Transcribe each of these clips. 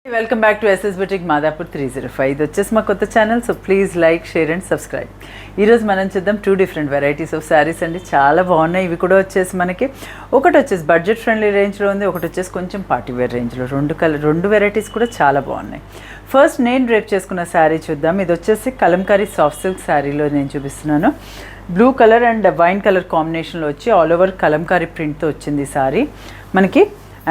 Welcome back to SS boutique Madhapur 305. ఇది వచ్చేసి మా కొత్త channel. So please like, share and subscribe. ఈరోజు మనం చూద్దాం 2 డిఫరెంట్ వెరైటీస్ ఆఫ్ శారీస్ అండి. చాలా బాగున్నాయి. ఇవి కూడా వచ్చేసి మనకి ఒకటి వచ్చేసి బడ్జెట్ ఫ్రెండ్లీ రేంజ్లో ఉంది, ఒకటి వచ్చేసి కొంచెం పార్టీ వేర్ రేంజ్లో. రెండు వెరైటీస్ కూడా చాలా బాగున్నాయి. ఫస్ట్ నేను డ్రేప్ చేసుకున్న శారీ చూద్దాం. ఇది వచ్చేసి కలంకారీ సాఫ్ట్ సిల్క్ శారీలో నేను చూపిస్తున్నాను. Blue colour and wine colour కాంబినేషన్లో వచ్చి ఆల్ ఓవర్ కలంకారీ ప్రింట్తో వచ్చింది ఈ శారీ మనకి.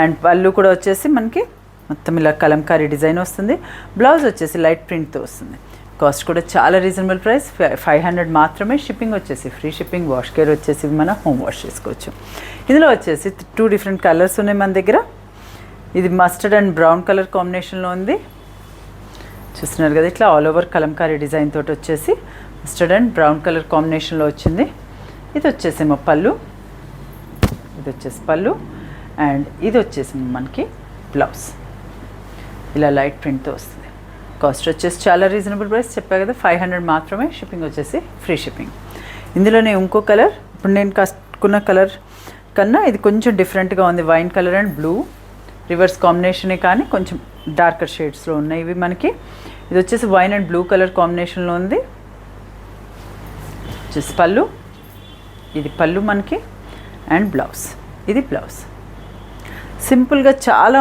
అండ్ పళ్ళు కూడా వచ్చేసి మనకి మొత్తం ఇలా కలంకారీ డిజైన్ వస్తుంది. బ్లౌజ్ వచ్చేసి లైట్ ప్రింట్తో వస్తుంది. కాస్ట్ కూడా చాలా రీజనబుల్ ప్రైస్, 500 మాత్రమే. షిప్పింగ్ వచ్చేసి ఫ్రీ షిప్పింగ్. వాష్ కేర్ వచ్చేసి మనం హోమ్ వాష్ చేసుకోవచ్చు. ఇందులో వచ్చేసి 2 డిఫరెంట్ కలర్స్ ఉన్నాయి మన దగ్గర. ఇది మస్టర్డ్ అండ్ బ్రౌన్ కలర్ కాంబినేషన్లో ఉంది. చూస్తున్నారు కదా, ఇట్లా ఆల్ ఓవర్ కలంకారీ డిజైన్ తోటి వచ్చేసి మస్టర్డ్ అండ్ బ్రౌన్ కలర్ కాంబినేషన్లో వచ్చింది. ఇది వచ్చేసేమో పళ్ళు, ఇది వచ్చేసి పళ్ళు అండ్ ఇది వచ్చేసి మనకి బ్లౌజ్. ఇలా లైట్ ప్రింట్తో వస్తుంది. కాస్ట్ వచ్చేసి చాలా రీజనబుల్ ప్రైస్, చెప్పా కదా 500 మాత్రమే. షిప్పింగ్ వచ్చేసి ఫ్రీ షిప్పింగ్. ఇందులోనే ఇంకో కలర్, ఇప్పుడు నేను కట్టుకున్న కలర్ కన్నా ఇది కొంచెం డిఫరెంట్గా ఉంది. Wine colour and blue reverse కాంబినేషనే, కానీ కొంచెం డార్కర్ షేడ్స్లో ఉన్నాయి ఇవి మనకి. ఇది వచ్చేసి వైన్ అండ్ బ్లూ కలర్ కాంబినేషన్లో ఉంది. వచ్చేసి పళ్ళు, ఇది పళ్ళు మనకి అండ్ బ్లౌజ్, ఇది బ్లౌజ్. సింపుల్గా చాలా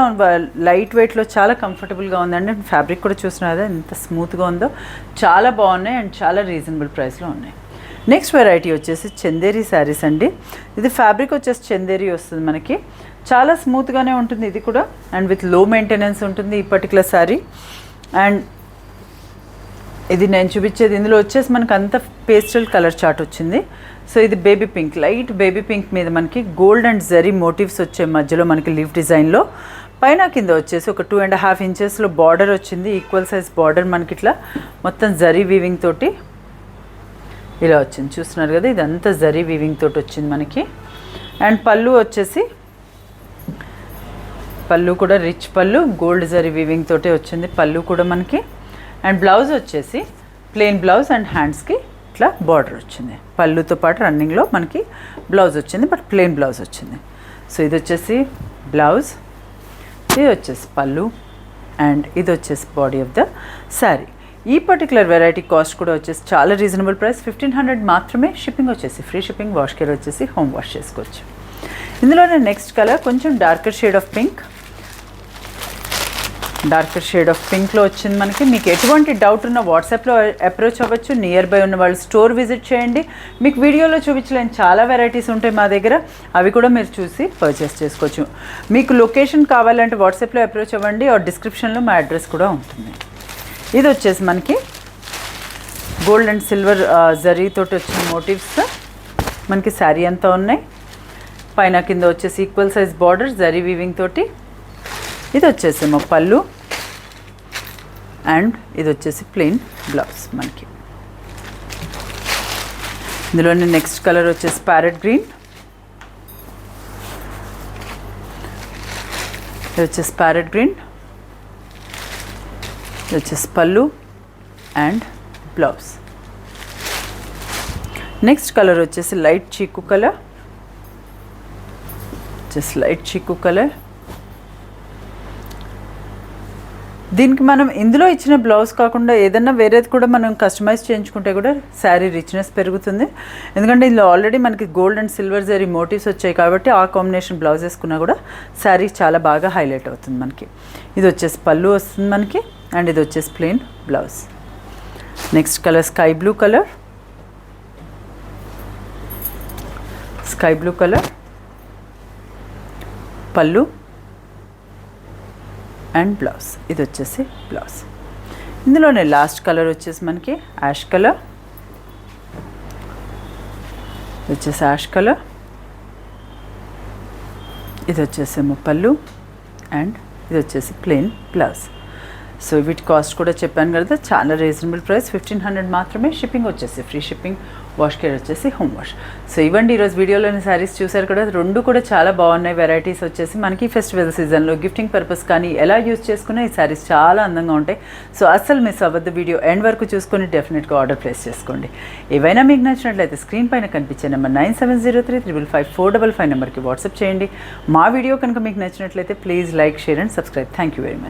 లైట్ వెయిట్లో చాలా కంఫర్టబుల్గా ఉందండి. ఫ్యాబ్రిక్ కూడా చూస్తున్నారు కదా ఎంత స్మూత్గా ఉందో. చాలా బాగున్నాయి అండ్ చాలా రీజనబుల్ ప్రైస్లో ఉన్నాయి. నెక్స్ట్ వెరైటీ వచ్చేసి చందేరి శారీస్ అండి. ఇది ఫ్యాబ్రిక్ వచ్చేసి చందేరి వస్తుంది మనకి. చాలా స్మూత్గానే ఉంటుంది ఇది కూడా అండ్ విత్ లో మెయింటెనెన్స్ ఉంటుంది ఈ పర్టికులర్ శారీ. అండ్ ఇది నేను చూపించేది ఇందులో వచ్చేసి మనకు అంత పేస్టల్ కలర్ చార్ట్ వచ్చింది. సో ఇది baby pink, light baby pink మీద మనకి గోల్డ్ అండ్ జరీ మోటివ్స్ వచ్చే మధ్యలో మనకి లీఫ్ డిజైన్లో. పైన కింద వచ్చేసి ఒక 2.5 ఇంచెస్లో బార్డర్ వచ్చింది. ఈక్వల్ సైజ్ బార్డర్ మనకి ఇట్లా మొత్తం జరీ వీవింగ్ తోటి ఇలా వచ్చింది. చూస్తున్నారు కదా, ఇదంతా జరీ వీవింగ్ తోటి వచ్చింది మనకి. అండ్ పళ్ళు వచ్చేసి పళ్ళు కూడా రిచ్ పళ్ళు, గోల్డ్ జరీ వీవింగ్ తోటి వచ్చింది పళ్ళు కూడా మనకి. అండ్ బ్లౌజ్ వచ్చేసి ప్లెయిన్ బ్లౌజ్ అండ్ హ్యాండ్స్కి ఇట్లా బార్డర్ వచ్చింది. పళ్ళుతో పాటు రన్నింగ్లో మనకి బ్లౌజ్ వచ్చింది, బట్ ప్లెయిన్ బ్లౌజ్ వచ్చింది. సో ఇది వచ్చేసి బ్లౌజ్, ఇది వచ్చేసి పళ్ళు అండ్ ఇది వచ్చేసి బాడీ ఆఫ్ ద శారీ. ఈ పర్టికులర్ వెరైటీ కాస్ట్ కూడా వచ్చేసి చాలా రీజనబుల్ ప్రైస్, 1500 మాత్రమే. షిప్పింగ్ వచ్చేసి ఫ్రీ షిప్పింగ్. వాష్ కేర్ వచ్చేసి హోమ్ వాష్ చేసుకోవచ్చు. ఇందులోనే నెక్స్ట్ కలర్ కొంచెం darker shade of pink, darker shade of పింక్లో వచ్చింది మనకి. మీకు ఎటువంటి డౌట్ ఉన్న వాట్సాప్లో అప్రోచ్ అవ్వచ్చు. నియర్ బై ఉన్న వాళ్ళు స్టోర్ విజిట్ చేయండి. మీకు వీడియోలో చూపించలేని చాలా వెరైటీస్ ఉంటాయి మా దగ్గర, అవి కూడా మీరు చూసి పర్చేస్ చేసుకోవచ్చు. మీకు లొకేషన్ కావాలంటే వాట్సాప్లో అప్రోచ్ అవ్వండి. ఆ డిస్క్రిప్షన్లో మా అడ్రస్ కూడా ఉంటుంది. ఇది వచ్చేసి మనకి గోల్డ్ అండ్ సిల్వర్ జరీతోటి వచ్చిన మోటివ్స్ మనకి శారీ అంతా ఉన్నాయి. పైన కింద వచ్చేసి equal size border zari weaving తోటి. ఇది వచ్చేసేమో పళ్ళు అండ్ ఇది వచ్చేసి ప్లెయిన్ బ్లౌజ్ మనకి. ఇందులోనే నెక్స్ట్ కలర్ వచ్చేసి ప్యారెట్ గ్రీన్, ఇది వచ్చేసి ప్యారెట్ గ్రీన్, ఇది వచ్చేసి పళ్ళు అండ్ బ్లౌజ్. నెక్స్ట్ కలర్ వచ్చేసి లైట్ చీకు కలర్, జస్ట్ లైట్ చీకు కలర్. దీనికి మనం ఇందులో ఇచ్చిన బ్లౌజ్ కాకుండా ఏదన్నా వేరేది కూడా మనం కస్టమైజ్ చేయించుకుంటే కూడా శారీ రిచ్నెస్ పెరుగుతుంది. ఎందుకంటే ఇందులో ఆల్రెడీ మనకి gold and silver zari motifs వచ్చాయి కాబట్టి ఆ కాంబినేషన్ బ్లౌజ్ వేసుకున్నా కూడా శారీ చాలా బాగా హైలైట్ అవుతుంది మనకి. ఇది వచ్చేసి పళ్ళు వస్తుంది మనకి అండ్ ఇది వచ్చేసి plain blouse. Next colour sky blue colour, sky blue colour, పళ్ళు అండ్ బ్లౌజ్. ఇది వచ్చేసి బ్లౌజ్. ఇందులోనే లాస్ట్ కలర్ వచ్చేసి మనకి యాష్ కలర్, ఇది వచ్చేసి యాష్ కలర్, ఇది వచ్చేసేమో పళ్ళు అండ్ ఇది వచ్చేసి ప్లెయిన్ బ్లౌజ్. సో వీటి కాస్ట్ కూడా చెప్పాను కదా, చాలా రీజనబుల్ ప్రైస్, 1500 మాత్రమే. షిప్పింగ్ వచ్చేసి ఫ్రీ షిప్పింగ్. వాష్ కేర్ వచ్చేసి హోమ్ వాష్. సో ఇవ్వండి ఈరోజు వీడియోలోని శారీస్ చూసారు కదా, 2 కూడా చాలా బాగున్నాయి. వెరైటీస్ వచ్చేసి మనకి ఫెస్టివల్ సీజన్లో గిఫ్టింగ్ పర్పస్ కానీ ఎలా యూజ్ చేసుకున్నా ఈ శారీస్ చాలా అందంగా ఉంటాయి. సో అస్సలు మిస్ అవ్వద్దు. వీడియో ఎండ్ వరకు చూసుకొని డెఫినెట్గా ఆర్డర్ ప్లేస్ చేసుకోండి. ఏవైనా మీకు నచ్చినట్లయితే స్క్రీన్ పైన కనిపించే నెంబర్ 9703555455 నెంబర్కి వాట్సాప్ చేయండి. మా వీడియో కనుక మీకు నచ్చినట్లయితే please like, share and subscribe. Thank you very much.